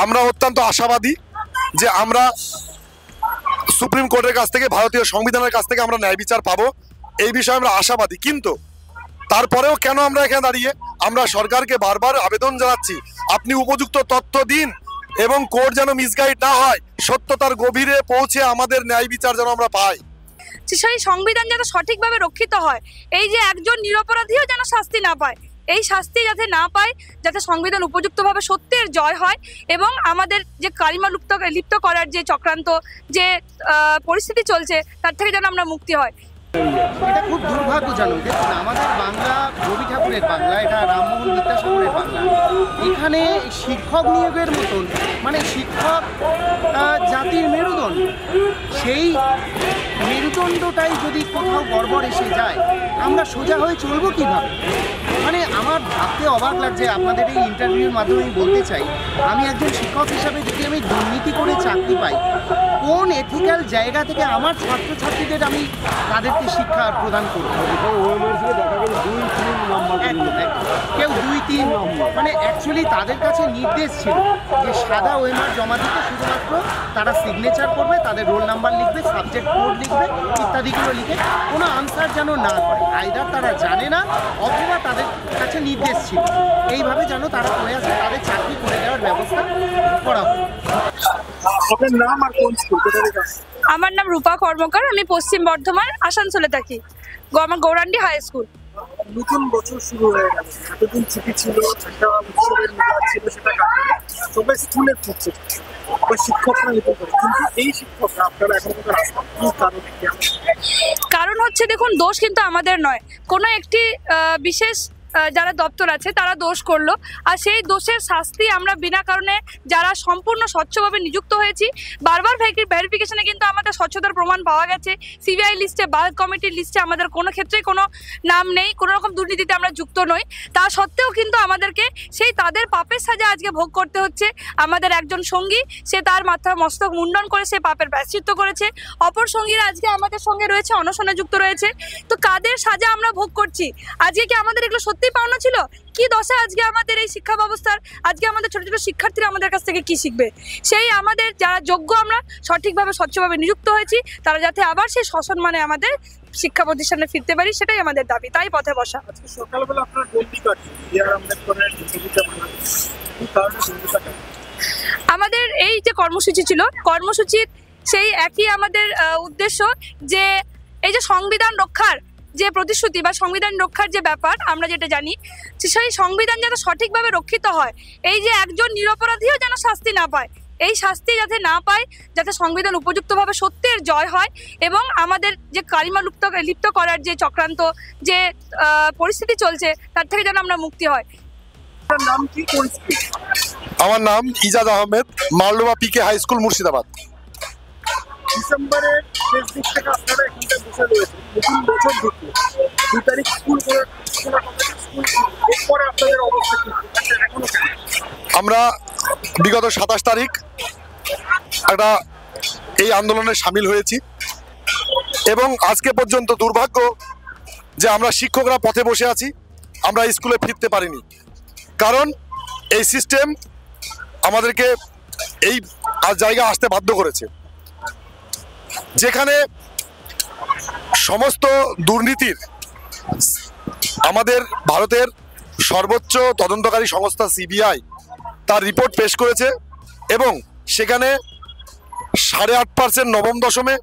আমরা অত্যন্ত আশাবাদী যে আমরা সুপ্রিম কোর্টের কাছ থেকে, ভারতীয় সংবিধানের কাছ থেকে আমরা ন্যায় বিচার পাবো, এই বিষয়ে আমরা আশাবাদী। কিন্তু তারপরেও কেন আমরা এখানে দাঁড়িয়ে আমরা সরকারকে বারবার আবেদন জানাচ্ছি, আপনি উপযুক্ত তথ্য দিন এবং কোর্ট যেন মিসগাইড না হয়, সত্যতার গভীরে পৌঁছে আমাদের ন্যায় বিচার যেন আমরা পাই, সেই সংবিধান যেন সঠিকভাবে রক্ষিত হয়। এই যে একজন নিরপরাধীও যেন শাস্তি না পায়, এই শাস্তি যাতে না পায়, যাতে সংবিধান উপযুক্তভাবে সত্যের জয় হয় এবং আমাদের যে কালিমা লিপ্ত করার যে চক্রান্ত, যে পরিস্থিতি চলছে, তার থেকে যেন আমরা মুক্তি হয়। এটা খুব দুর্ভাগ্যজনক। দেখুন, আমাদের বাংলা রবি ঠাকুরের বাংলা, এটা রামমোহন বিদ্যাসাগরের বাংলা। এখানে শিক্ষক নিয়োগের মতন, মানে শিক্ষক জাতির মেরুদণ্ড, সেই মেরুদণ্ডটাই যদি কোথাও গড়বড় এসে যায়, আমরা সোজা হয়ে চলবো কীভাবে? মানে আমার ভাবতে অবাক লাগছে। আপনাদের এই ইন্টারভিউর মাধ্যমে আমি বলতে চাই, আমি একজন শিক্ষক হিসাবে যদি আমি দুর্নীতি করে চাকরি পাই, কোন এথিক্যাল জায়গা থেকে আমার ছাত্রছাত্রীদের আমি তাদেরকে শিক্ষা প্রদান করব? কেউ 2-3, মানে অ্যাকচুয়ালি তাদের কাছে নির্দেশ ছিল যে সাদা ওএমআর জমা দিতে, শুধুমাত্র তারা সিগনেচার করবে, তাদের রোল নাম্বার লিখবে, সাবজেক্ট কোড লিখবে, ইত্যাদিগুলো লিখে কোনো আনসার যেন না করে। আইদার তারা জানে না অথবা তাদের কাছে নির্দেশ ছিল, এইভাবে যেন তারা করে আসে, তাদের চাকরি করে দেওয়ার ব্যবস্থা করা হবে। আমার নাম রূপা কর্মকার, আমি পশ্চিম বর্ধমান আসানসোলে থাকি, আমার গৌরান্ডি হাই স্কুল। নতুন বছর শুরু হয়ে গেল, এতদিন ছুটি ছিল, একটা উৎসবের মেলা ছিল, সেটা কাটিয়ে সবাই স্কুলে ফিরছে, শিক্ষকরা নিতে পারে, কিন্তু এই শিক্ষকরা আপনারা এখন কারণ হচ্ছে, দেখুন, দোষ কিন্তু আমাদের নয়, কোনো একটি বিশেষ যারা দপ্তর আছে তারা দোষ করলো, আর সেই দোষের শাস্তি আমরা বিনা কারণে যারা সম্পূর্ণ স্বচ্ছভাবে নিযুক্ত হয়েছি, বারবার ভেরিফিকেশনে কিন্তু আমাদের স্বচ্ছতার প্রমাণ পাওয়া গেছে। সিবিআই লিস্টে বা কমিটির লিস্টে আমাদের কোনো ক্ষেত্রে কোনো নাম নেই, কোনো রকম দুর্নীতিতে আমরা যুক্ত নই। তা সত্ত্বেও কিন্তু আমাদেরকে সেই তাদের পাপের সাজা আজকে ভোগ করতে হচ্ছে। আমাদের একজন সঙ্গী, সে তার মাথার মস্তক মুন্ডন করে সে পাপের প্রায়শ্চিত্ত করেছে, অপর সঙ্গীরা আজকে আমাদের সঙ্গে রয়েছে, অনশনে যুক্ত রয়েছে। তো কাদের সাজা আমরা ভোগ করছি? আজকে কি আমাদের এগুলো সত্যি পাওনা ছিল? কি দশা আজকে আমাদের এই শিক্ষা ব্যবস্থার? আজকে আমাদের ছোট ছোট শিক্ষার্থীরা আমাদের কাছ থেকে কি শিখবে? সেই আমাদের যারা যোগ্য, আমরা সঠিকভাবে স্বচ্ছভাবে নিযুক্ত হয়েছি, তারা যাতে আবার সেই সসম্মানে আমাদের শিক্ষা প্রতিষ্ঠানে ফিরতে পারি, সেটাই আমাদের দাবি, তাই পথে বসা। সকালবেলা আপনার আমাদের এই যে কর্মসূচি ছিল, কর্মসূচির সেই একই আমাদের উদ্দেশ্য, যে এই যে সংবিধান রক্ষার যে প্রতিশ্রুতি বা সংবিধান রক্ষার যে ব্যাপার, আমরা যেটা জানি, সেই সংবিধান যাতে সঠিকভাবে রক্ষিত হয়। এই যে একজন নিরপরাধীও যেন শাস্তি না পায়, এই শাস্তি যাতে না পায়, যাতে সংবিধান উপযুক্তভাবে সত্যের জয় হয় এবং আমাদের যে কালিমা লিপ্ত করার যে চক্রান্ত, যে পরিস্থিতি চলছে, তার থেকে যেন আমরা মুক্তি হয়। নাম কি? আমার নাম ইজাজ আহমেদ, মালডোবা পিকে হাই স্কুল, মুর্শিদাবাদ। ডিসেম্বরের শেষ দিক থেকে আপনারা এখানটায় বসে রয়েছে, নতুন বছর ঢুকলো, 2 তারিখ স্কুল এরপরে আপনাদের অবস্থা কি? এখনো আমরা বিগত 27 তারিখ একটা এই আন্দোলনে সামিল হয়েছি এবং আজকে পর্যন্ত দুর্ভাগ্য যে আমরা শিক্ষকরা পথে বসে আছি, আমরা স্কুলে ফিরতে পারিনি। কারণ এই সিস্টেম আমাদেরকে এই জায়গায় আসতে বাধ্য করেছে, যেখানে সমস্ত দুর্নীতির আমাদের ভারতের সর্বোচ্চ তদন্তকারী সংস্থা সিবিআই তার রিপোর্ট পেশ করেছে এবং সেখানে 8.5% নবম দশমে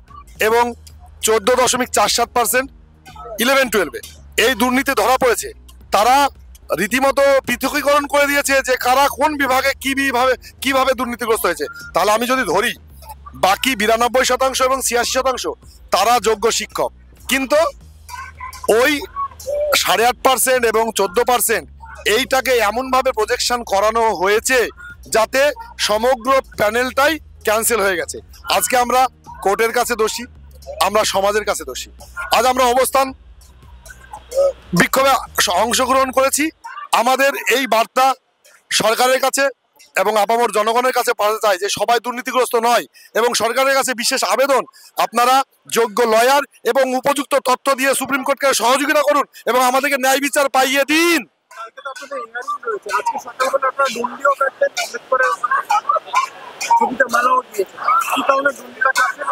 এবং 14.47% 11-12-এ এই দুর্নীতি ধরা পড়েছে। তারা রীতিমতো পৃথকীকরণ করে দিয়েছে যে কারা কোন বিভাগে কিভাবে দুর্নীতিগ্রস্ত হয়েছে। তাহলে আমি যদি ধরি, বাকি 92% এবং 86% তারা যোগ্য শিক্ষক, কিন্তু ওই 8.5% এবং 14% এইটাকে এমনভাবে প্রজেকশন করানো হয়েছে যাতে সমগ্র প্যানেলটাই ক্যান্সেল হয়ে গেছে। আজকে আমরা কোর্টের কাছে দোষী, আমরা সমাজের কাছে দোষী। আজ আমরা অবস্থান বিক্ষোভে অংশগ্রহণ করেছি। আমাদের এই বার্তা সরকারের কাছে এবং আপামর জনগণের কাছে পাঠাতে চাই যে সবাই দুর্নীতিগ্রস্ত নয়, এবং সরকারের কাছে বিশেষ আবেদন, আপনারা যোগ্য লয়ার এবং উপযুক্ত তথ্য দিয়ে সুপ্রিম কোর্টকে সহযোগিতা করুন এবং আমাদেরকে ন্যায় বিচার পাইয়ে দিন। কালকে তো আপনাদের হিয়ারিং রয়েছে, আজকে সকালবেলা আপনারা ডন্ডিও কাটলেন, আম্বেদকরের ছবিতে মালাও দিয়েছে, কি কারণে ডন্ডিটা কাটলেন?